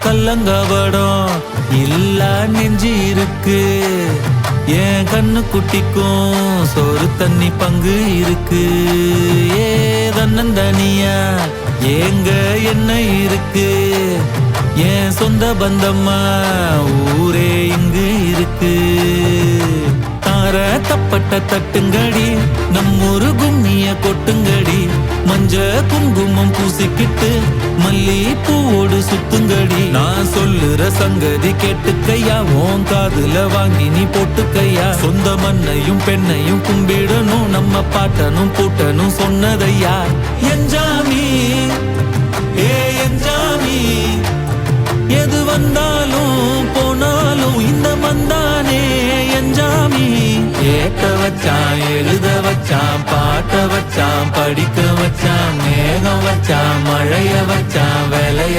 கல்லங்கபடம் இல்லா நெஞ்சு இருக்கு. என் கண்ணு குட்டிக்கும் சோறு தண்ணி பங்கு இருக்கு. ஏ தன்னந்தனியா ஏங்க என்ன இருக்கு. என் சொந்த பந்தம்மா ஊரே இங்கு இருக்கு. தார தப்பட்ட தட்டுங்கடி நம்மொரு கும்மிய கொட்டுங்கடி. மஞ்ச குங்குமம் பூசிக்கிட்டு மல்லி பூவோடு சுத்துங்கடி. நான் சொல்லுற சங்கதி கேட்டுக்கையா, உன் காதுல வாங்கி நீ போட்டுக்கையா. சொந்த மண்ணையும் பெண்ணையும் கும்பிடணும், நம்ம பாட்டனும் பூட்டனும் சொன்னதையா. என்ஜாமி ஏ என்ஜாமி, எது வந்தாலும் போனாலும் இந்த மந்தானே என்ஜாமி. ஏத்த வச்சான் எழுத வச்சான் பாட்ட வச்சான் படிக்க வச்சான் மேகம் வச்சான் மழைய வச்சான் விளைய